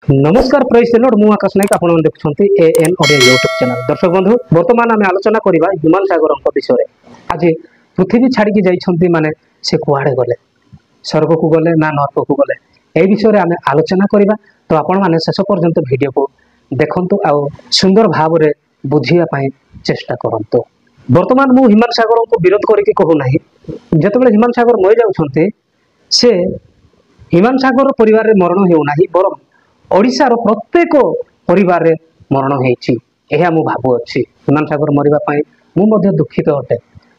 नमस्कार praise the Lord मु आकाश नायक आपण देखुछंती एएन ऑडियो यूट्यूब चैनल। दर्शक बंधु वर्तमान आम आलोचना करबा हिमांशु सागर विषय रे। आज पृथ्वी छाड़ी की जाइछंती माने से कुआडे गले, स्वर्ग को गले ना नरक को गले, ए विषय रे आम आलोचना करबा। तो आपण माने शेष पर्यंत वीडियो को देखंतु आ सुंदर भाव रे बुझिया पई चेष्टा करंतु। वर्तमान मु हिमांशु सागर को विरोध करके कहू नाही। जतबेले हिमांशु सागर मरि जाउछंती से हिमांशु सागर परिवार रे मरण हेउ नाही, बरम ओडिशार प्रत्येक परिवार रे मरण हेछि एहा मु भाबु अछि। हिमांशु सागर मरिबा पई मु मध्ये दुखित अटे।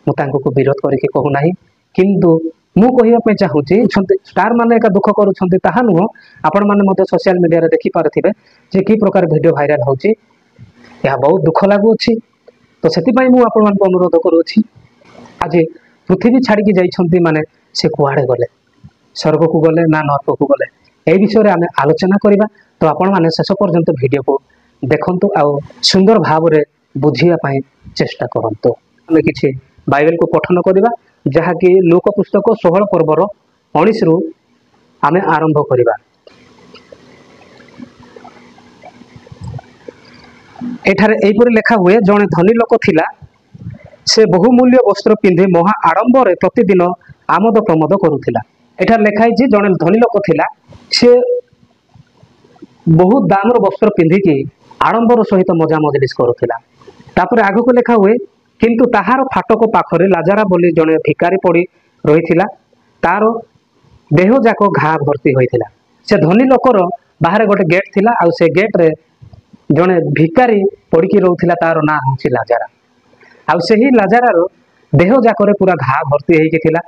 मु तांको को विरोध करके कहू नाही, किंतु मु कहिया पे चाहूची स्टार माने का दुख करूछंती ताहा नुह। आपण माने मध्ये सोशल मीडिया रे देखि पारथिबे जे की प्रकार वीडियो वायरल होछि, एहा बहुत दुख लागु अछि। तो सेति पई मु आपण मान को अनुरोध करूछि, आज पृथ्वी छाड़ी की जाइछंती माने से कुआडे गले, स्वर्ग को गले ना नरक को गले, ए विषय रे आमे आलोचना करबा। तो आपण माने शेष पर्यंत वीडियो को देखंतु आ सुंदर भाव रे बुझिया पई चेष्टा करंतु। आमे किछि बाइबल को पठन करबा, जहा कि लोक पुस्तक 16 पर्वर 19 रु आमे आरंभ करबा। एठारे एपरि लेखा हुए, जने धनी लोक थिला, से बहुमूल्य वस्त्र पिंधे महा आडंबर प्रतिदिन आमोद प्रमोद करुथिला। एठार लेखा है जने धनी लोक थिला, से बहुत दामर वस्त्र पिंधिकी आडंबर सहित मजा मजलिस करुथिला। तापर आगु को लेखा हुए, किंतु ताहार फाटक पाखरे लाजारा बोली जने भिकारी पड़ी रहिथिला, तार देह जाक घा भर्ती होइथिला। से धनी लोकर बाहर गोटे गेट थिला, आ से गेट रे जने भिकारी पड़िकी रहउथिला, तार ना होछि लाजारा। आ सेही लाजारार देह जाकरे पूरा घा भर्ती हेइके थिला।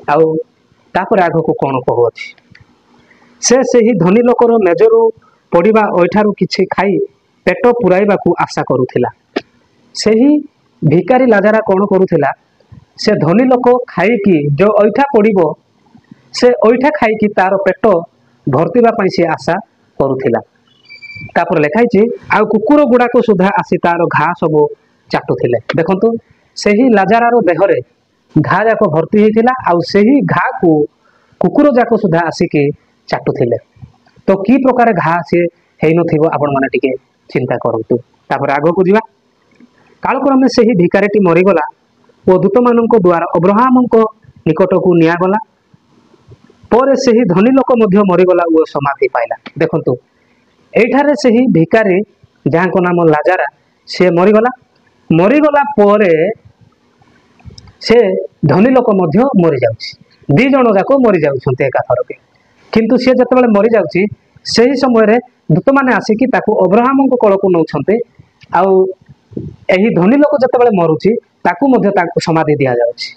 आ तापर आगु को कोन कहू अछि, से ही धनी लोकर मेजरू पड़िबा ओइठारु किछि खाई पेट पुराइबा को आशा करुथिला। सेही भिकारी लाजारा कोन करुथिला, से धनी लोक खाई कि जो ओइठा पड़िबो से ओइठा खाई कि तार पेट भर्तीबा पई से आशा करुथिला। तापर लेखाई छि, आ कुकुर गुडा को सुधा आसी तार घा सब चाटुथिले। देखंतु सेही लाजारार देहरे घा जाको भर्ती हेइथिला, आ सेही घा को कुकुर जाको सुधा आसिके चाटुथिले। तो की प्रकार घा से हेइ नथिबो आपण माने टिके चिंता करंतु। तापर आगो को जिवा, कालक्रमे सेही भिकारीटी मरिगला ओ दूत मानक द्वारा अब्राहमक निकट को निया गला। परे सेही धनी लोक मध्य मरिगला ओ समाधि पाइला। देखंतु एठारे सेही भिकारी जहाँ को नाम लाजारा, से मरिगला परे से धनी लोक मध्य मरि जाउछि। दी जण जाको मरि जाउछन्ते एका थरके। किंतु से जतबेले मरि जाउछि, सेही समय रे दूत माने आसिकी ताको अब्राहमक कोल को नउछन्ते। आ एही धनी लोक जतबेले मरुछि, ताकू मध्य ताको समाधि दिया जाउछि।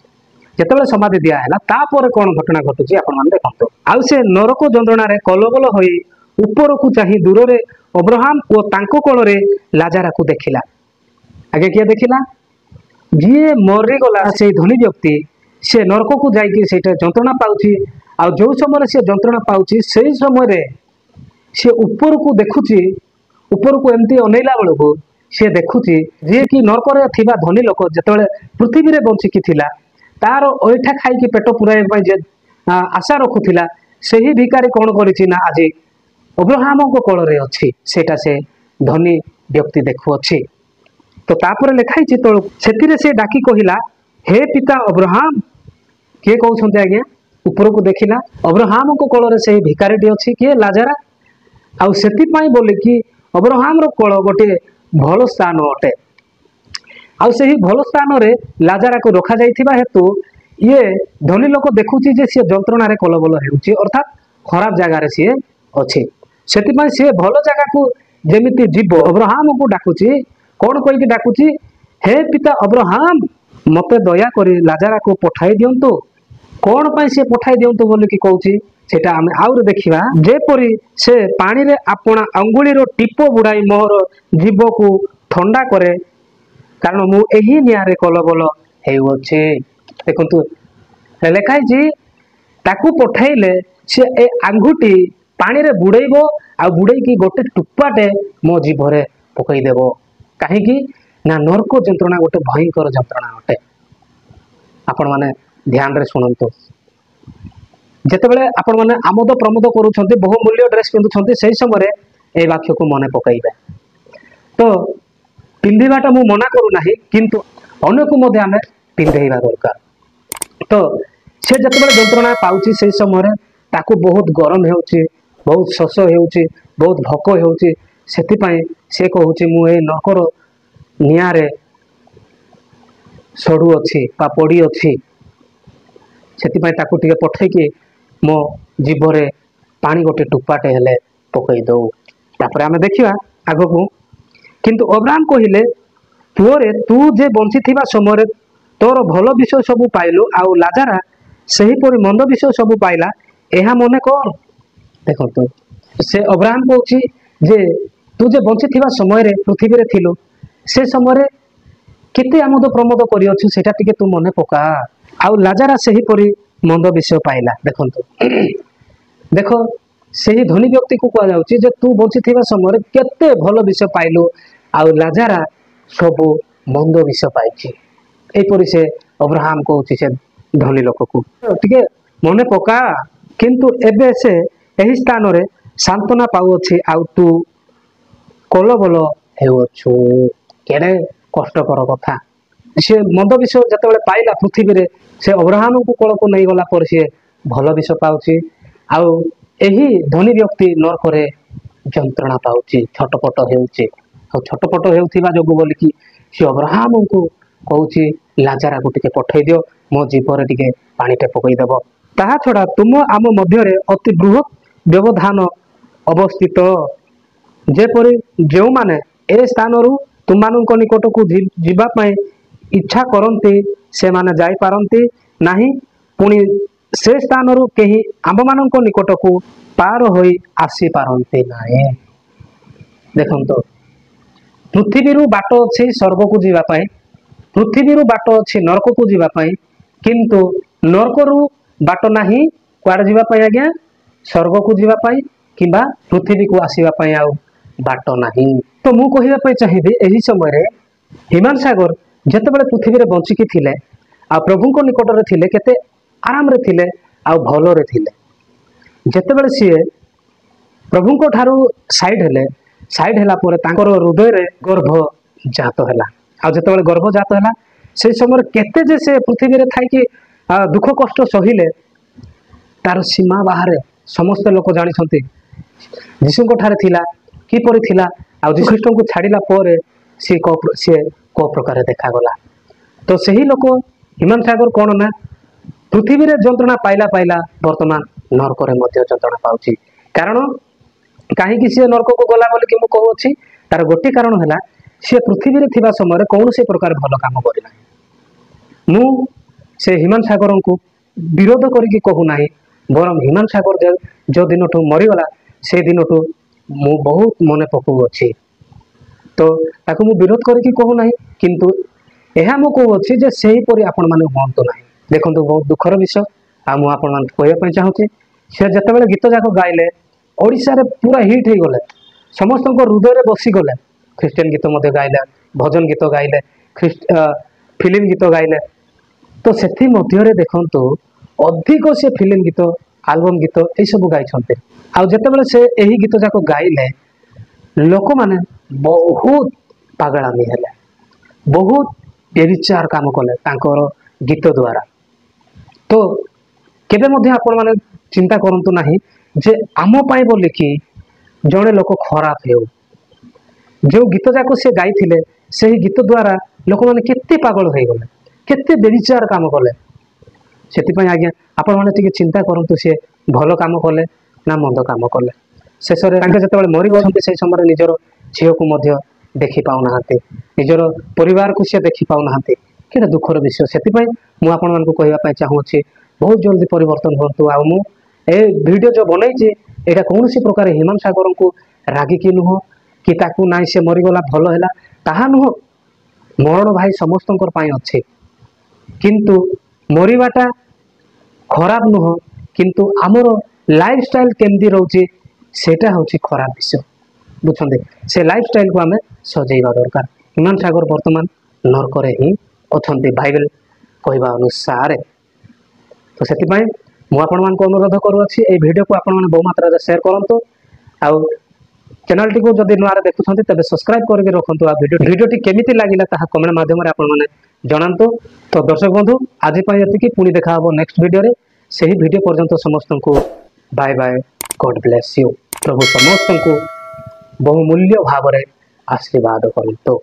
जतबेले समाधि दिया हैला, तापर कोन घटना घटुछि आपण माने देखंतु। आ से नरक जंत्रणा रे कलबल होई ऊपर को चाहि दूर रे अब्राहम ओ तांको कोल रे लाजारा को देखिला। आगे किए देखिला, जिए मरि गला से धनी व्यक्ति से नरक को जाइकी सेटा जंत्रणा पाउछि। आ जो समय से जंत्रणा पाउछि, सेही समय से ऊपर को देखुछि, ऊपर को एमती अनेला बेलको से देखुछि जे कि नरक रे थिबा धनी लोक जतबेले पृथ्वी रे बंचिकी थिला, तार ओइठा खाई कि पेट पुराइ पई जे आशा रखुथिला, सेही भिकारी कोन करिछि ना आज अब्राहमक कोल रे अछि, सेटा से धनी व्यक्ति देखु अछि। तो तापर लेखाई छि, तो सेतिरे से डाकी कहिला, हे पिता अब्राहम। के कहउछन्ते आज्ञा, ऊपर को देखिला अब्राहम को कोल रे सेही भिकारीटी अछि, के लाजारा। आ सेति पई बोले कि अब्राहम रो कोल गोटे भलो स्थान अटे। आ सेही भलो स्थान रे लाजारा को रखा जाइथिबा हेतु ये धनी लोक देखुछि जे से जंत्रणा रे कलबल हेउछि, अर्थात खराब जगह रे से अछि। सेति पई से भलो जगह को जेमिति जीव अब्राहम को डाकुछि, कोन कहि कि डाकुछि, हे पिता अब्राहम, मते दया करी लाजारा को पठाई दियंतु। कोन पई से पठाई दियंतु बोली कि कहउछि, सेटा आमे आउर देखिबा। जेपरि से पानी रे आपना अंगुली रो टिपो बुडाई मोर जीव को ठंडा करे, कारण मु एही नियारे कलबल हेउछि। देखंतु लेखाई जी, ताकू पठाइले से ए आंगुठी पानी रे बुडैबो, आ बुडै की गोटे टुप्पाटे मो जीभरे पकई देबो। काहे कि ना नरक जंत्रणा गोटे भयंकर जंत्रणा अटे। आपण माने ध्यान रे सुनंतु। ଯେତେବେଳେ ଆପଣମାନେ ଆମୋଦ ପ୍ରମୋଦ କରୁଛନ୍ତି, ବହୁମୂଲ୍ୟ ଡ୍ରେସ୍ ପିନ୍ଧୁଛନ୍ତି, ସେହି ସମୟରେ এই ବାକ୍ୟକୁ ମନେ ପକାଇବେ। ତ ପିନ୍ଧିବାଟା ମୁଁ ମନା କରୁନାହିଁ, କିନ୍ତୁ ଅନ୍ୟକୁ ମଧ୍ୟ ଆମେ ପିନ୍ଧେଇବା ଦରକାର। ତ ସେ ଯେତେବେଳେ ଯନ୍ତ୍ରଣା ପାଉଛି ସେହି ସମୟରେ ତାକୁ ବହୁତ ଗରମ ହେଉଛି, ବହୁତ ଶୋଷ ହେଉଛି, ବହୁତ ଭୋକ ହେଉଛି, ସେଥିପାଇଁ ସେ କହୁଛି ମୁଁ ଏଇ ନରକର ନିଆଁରେ ସଢ଼ୁଅଛି ବା ପଡ଼ିଅଛି, ସେଥିପାଇଁ ତାକୁ ଟିକେ ପଠେଇକି ମୋ ଜିଭରେ ପାଣି ଗୋଟେ ଟୋପାଟେ ହେଲେ ପକାଇ ଦଉ। ତାପରେ ଆମେ ଦେଖିବା ଆଗକୁ। କିନ୍ତୁ ଅବ୍ରାହମ କହିଲେ, ପୁଅରେ ତୁ ଯେ ବଞ୍ଚିଥିବା ସମୟରେ ତୋର ଭଲ ବିଷୟ ସବୁ ପାଇଲୁ, ଆଉ ଲାଜାରା ସେହିପରି ମନ୍ଦ ବିଷୟ ସବୁ ପାଇଲା, ଏହା ମନେ କର। ଦେଖନ୍ତୁ, ସେ ଅବ୍ରାହମ କହୁଛି ଯେ ତୁ ଯେ ବଞ୍ଚିଥିବା ସମୟରେ ପୃଥିବୀରେ ଥିଲୁ, ସେ ସମୟରେ କେତେ ଆମୋଦ ପ୍ରମୋଦ କରିଅଛୁ ସେଇଟା ଟିକେ ତୁ ମନେ ପକା। ଆଉ ଲାଜାରା ସେହିପରି ମନ୍ଦ ବିଷୟ ପାଇଲା। ଦେଖନ୍ତୁ, ଦେଖ ସେହି ଧନୀ ବ୍ୟକ୍ତିକୁ କୁହାଯାଉଛି ଯେ ତୁ ବଞ୍ଚିଥିବା ସମୟରେ କେତେ ଭଲ ବିଷୟ ପାଇଲୁ, ଆଉ ଲାଜାରା ସବୁ ମନ୍ଦ ବିଷୟ ପାଇଛି। ଏହିପରି ସେ ଅବ୍ରାହମ କହୁଛି ସେ ଧନୀ ଲୋକକୁ, ଟିକେ ମନେ ପକା। କିନ୍ତୁ ଏବେ ସେ ଏହି ସ୍ଥାନରେ ସାନ୍ତ୍ୱନା ପାଉଅଛି, ଆଉ ତୁ କଲବଲ ହେଉଅଛୁ। କେଡ଼େ କଷ୍ଟକର କଥା। ସେ ମନ୍ଦ ବିଷୟ ଯେତେବେଳେ ପାଇଲା ପୃଥିବୀରେ, ସେ ଅବ୍ରାହମକୁ କୋଳକୁ ନେଇଗଲା ପରେ ସିଏ ଭଲ ବିଷୟ ପାଉଛି, ଆଉ ଏହି ଧନୀ ବ୍ୟକ୍ତି ନରକରେ ଯନ୍ତ୍ରଣା ପାଉଛି, ଛଟପଟ ହେଉଛି। ଆଉ ଛଟପଟ ହେଉଥିବା ଯୋଗୁଁ ବୋଲିକି ସେ ଅବ୍ରାହମଙ୍କୁ କହୁଛି ଲାଜାରାକୁ ଟିକେ ପଠେଇ ଦିଅ, ମୋ ଜୀବରେ ଟିକେ ପାଣିଟେ ପକାଇଦେବ। ତାହା ଛଡ଼ା ତୁମ ଆମ ମଧ୍ୟରେ ଅତି ବୃହତ ବ୍ୟବଧାନ ଅବସ୍ଥିତ, ଯେପରି ଯେଉଁମାନେ ଏ ସ୍ଥାନରୁ ତୁମମାନଙ୍କ ନିକଟକୁ ଯିବା ପାଇଁ ଇଚ୍ଛା କରନ୍ତି ସେମାନେ ଯାଇପାରନ୍ତି ନାହିଁ, ପୁଣି ସେ ସ୍ଥାନରୁ କେହି ଆମ୍ଭମାନଙ୍କ ନିକଟକୁ ପାର ହୋଇ ଆସିପାରନ୍ତି ନାହିଁ। ଦେଖନ୍ତୁ, ପୃଥିବୀରୁ ବାଟ ଅଛି ସ୍ୱର୍ଗକୁ ଯିବା ପାଇଁ, ପୃଥିବୀରୁ ବାଟ ଅଛି ନରକକୁ ଯିବା ପାଇଁ, କିନ୍ତୁ ନରକରୁ ବାଟ ନାହିଁ କୁଆଡ଼େ ଯିବା ପାଇଁ ଆଜ୍ଞା? ସ୍ୱର୍ଗକୁ ଯିବା ପାଇଁ କିମ୍ବା ପୃଥିବୀକୁ ଆସିବା ପାଇଁ ଆଉ ବାଟ ନାହିଁ। ତ ମୁଁ କହିବା ପାଇଁ ଚାହିଁବି, ଏହି ସମୟରେ ହିମାନ ସାଗର ଯେତେବେଳେ ପୃଥିବୀରେ ବଞ୍ଚିକି ଥିଲେ ଆଉ ପ୍ରଭୁଙ୍କ ନିକଟରେ ଥିଲେ, କେତେ ଆରାମରେ ଥିଲେ ଆଉ ଭଲରେ ଥିଲେ। ଯେତେବେଳେ ସିଏ ପ୍ରଭୁଙ୍କ ଠାରୁ ସାଇଡ୍ ହେଲା ପରେ ତାଙ୍କର ହୃଦୟରେ ଗର୍ଭ ଜାତ ହେଲା। ଆଉ ଯେତେବେଳେ ଗର୍ଭ ଜାତ ହେଲା, ସେହି ସମୟରେ କେତେ ଯେ ସେ ପୃଥିବୀରେ ଥାଇକି ଦୁଃଖ କଷ୍ଟ ସହିଲେ, ତାର ସୀମା ବାହାରେ ସମସ୍ତେ ଲୋକ ଜାଣିଛନ୍ତି। ଯୀଶୁଙ୍କ ଠାରେ ଥିଲା କିପରି ଥିଲା, ଆଉ ଯୀଶୁଙ୍କୁ ଛାଡ଼ିଲା ପରେ ସିଏ କୋଉ ପ୍ରକାର ଦେଖାଗଲା। ତ ସେହି ଲୋକ ହିମାନ ସାଗର କଣ ନା, ପୃଥିବୀରେ ଯନ୍ତ୍ରଣା ପାଇଲା, ବର୍ତ୍ତମାନ ନରକରେ ମଧ୍ୟ ଯନ୍ତ୍ରଣା ପାଉଛି। କାରଣ କାହିଁକି ସିଏ ନରକକୁ ଗଲା ବୋଲିକି ମୁଁ କହୁଅଛି, ତାର ଗୋଟିଏ କାରଣ ହେଲା ସିଏ ପୃଥିବୀରେ ଥିବା ସମୟରେ କୌଣସି ପ୍ରକାର ଭଲ କାମ କରିନାହିଁ। ମୁଁ ସେ ହିମାନ ସାଗରଙ୍କୁ ବିରୋଧ କରିକି କହୁନାହିଁ, ବରଂ ହିମାନ ସାଗର ଯେଉଁ ଦିନଠୁ ମରିଗଲା ସେ ଦିନଠୁ ମୁଁ ବହୁତ ମନେ ପକାଉଅଛି। ତ ତାକୁ ମୁଁ ବିରୋଧ କରିକି କହୁନାହିଁ, କିନ୍ତୁ ଏହା ମୁଁ କହୁଅଛି ଯେ ସେହିପରି ଆପଣମାନେ ହୁଅନ୍ତୁ ନାହିଁ। ଦେଖନ୍ତୁ, ବହୁତ ଦୁଃଖର ବିଷୟ, ଆଉ ମୁଁ ଆପଣମାନଙ୍କୁ କହିବା ପାଇଁ ଚାହୁଁଛି, ସେ ଯେତେବେଳେ ଗୀତ ଯାକ ଗାଇଲେ ଓଡ଼ିଶାରେ ପୁରା ହିଟ୍ ହେଇଗଲେ, ସମସ୍ତଙ୍କ ହୃଦୟରେ ବସିଗଲେ। ଖ୍ରୀଷ୍ଟିଆନ ଗୀତ ମଧ୍ୟ ଗାଇଲେ, ଭଜନ ଗୀତ ଗାଇଲେ, ଫିଲ୍ମ ଗୀତ ଗାଇଲେ। ତ ସେଥିମଧ୍ୟରେ ଦେଖନ୍ତୁ, ଅଧିକ ସେ ଫିଲ୍ମ ଗୀତ, ଆଲବମ୍ ଗୀତ ଏଇସବୁ ଗାଇଛନ୍ତି। ଆଉ ଯେତେବେଳେ ସେ ଏହି ଗୀତ ଯାକ ଗାଇଲେ, ଲୋକମାନେ ବହୁତ ପାଗଳାମି ହେଲେ, ବହୁତ ବ୍ୟଭିଚାର କାମ କଲେ ତାଙ୍କର ଗୀତ ଦ୍ୱାରା। ତ କେବେ ମଧ୍ୟ ଆପଣମାନେ ଚିନ୍ତା କରନ୍ତୁ ନାହିଁ ଯେ ଆମ ପାଇଁ ବୋଲିକି ଜଣେ ଲୋକ ଖରାପ ହେଉ। ଯେଉଁ ଗୀତ ଯାକ ସେ ଗାଇଥିଲେ, ସେହି ଗୀତ ଦ୍ୱାରା ଲୋକମାନେ କେତେ ପାଗଳ ହେଇଗଲେ, କେତେ ବ୍ୟଭିଚାର କାମ କଲେ। ସେଥିପାଇଁ ଆଜ୍ଞା ଆପଣମାନେ ଟିକେ ଚିନ୍ତା କରନ୍ତୁ, ସେ ଭଲ କାମ କଲେ ନା ମନ୍ଦ କାମ କଲେ। ଶେଷରେ ତାଙ୍କେ ଯେତେବେଳେ ମରିଗଛନ୍ତି, ସେହି ସମୟରେ ନିଜର ଝିଅକୁ ମଧ୍ୟ ଦେଖି ପାଉନାହାନ୍ତି, ନିଜର ପରିବାରକୁ ସେ ଦେଖି ପାଉନାହାନ୍ତି। କେତେ ଦୁଃଖର ବିଷୟ। ସେଥିପାଇଁ ମୁଁ ଆପଣମାନଙ୍କୁ କହିବା ପାଇଁ ଚାହୁଁଅଛି, ବହୁତ ଜଲ୍ଦି ପରିବର୍ତ୍ତନ ହୁଅନ୍ତୁ। ଆଉ ମୁଁ ଏ ଭିଡ଼ିଓ ଯେଉଁ ବନେଇଛି, ଏଇଟା କୌଣସି ପ୍ରକାର ହିମାନ ସାଗରଙ୍କୁ ରାଗିକି ନୁହଁ, କି ତାକୁ ନାଇଁ ସେ ମରିଗଲା ଭଲ ହେଲା, ତାହା ନୁହଁ। ମରଣ ଭାଇ ସମସ୍ତଙ୍କର ପାଇଁ ଅଛି, କିନ୍ତୁ ମରିବାଟା ଖରାପ ନୁହଁ, କିନ୍ତୁ ଆମର ଲାଇଫଷ୍ଟାଇଲ କେମିତି ରହୁଛି ସେଇଟା ହେଉଛି ଖରାପ ବିଷୟ। ବୁଝଛନ୍ତି, ସେ ଲାଇଫଷ୍ଟାଇଲକୁ ଆମେ ସଜେଇବା ଦରକାର। ହିମାନ ସାଗର ବର୍ତ୍ତମାନ ନରକରେ ହିଁ ଅଛନ୍ତି ବାଇବେଲ କହିବା ଅନୁସାରେ। ତ ସେଥିପାଇଁ ମୁଁ ଆପଣମାନଙ୍କୁ ଅନୁରୋଧ କରୁଅଛି এই ଭିଡ଼ିଓକୁ ଆପଣମାନେ ବହୁ ମାତ୍ରାରେ ସେୟାର କରନ୍ତୁ ଆଉ ଚ୍ୟାନେଲଟିକୁ ଯଦି ନୂଆରେ ଦେଖୁଛନ୍ତି ତେବେ ସବସ୍କ୍ରାଇବ କରିକି ରଖନ୍ତୁ ଆଉ ଭିଡ଼ିଓଟି କେମିତି ଲାଗିଲା ତାହା କମେଣ୍ଟ ମାଧ୍ୟମରେ ଆପଣମାନେ ଜଣାନ୍ତୁ। ତ ଦର୍ଶକ ବନ୍ଧୁ ଆଜି ପାଇଁ ଏତିକି, ପୁଣି ଦେଖା ହେବ ନେକ୍ସଟ ଭିଡ଼ିଓରେ। ସେହି ଭିଡ଼ିଓ ପର୍ଯ୍ୟନ୍ତ ସମସ୍ତଙ୍କୁ bye bye, God bless you. ପ୍ରଭୁ ସମସ୍ତଙ୍କୁ ବହୁମୂଲ୍ୟ ଭାବରେ ଆଶୀର୍ବାଦ କରନ୍ତୁ।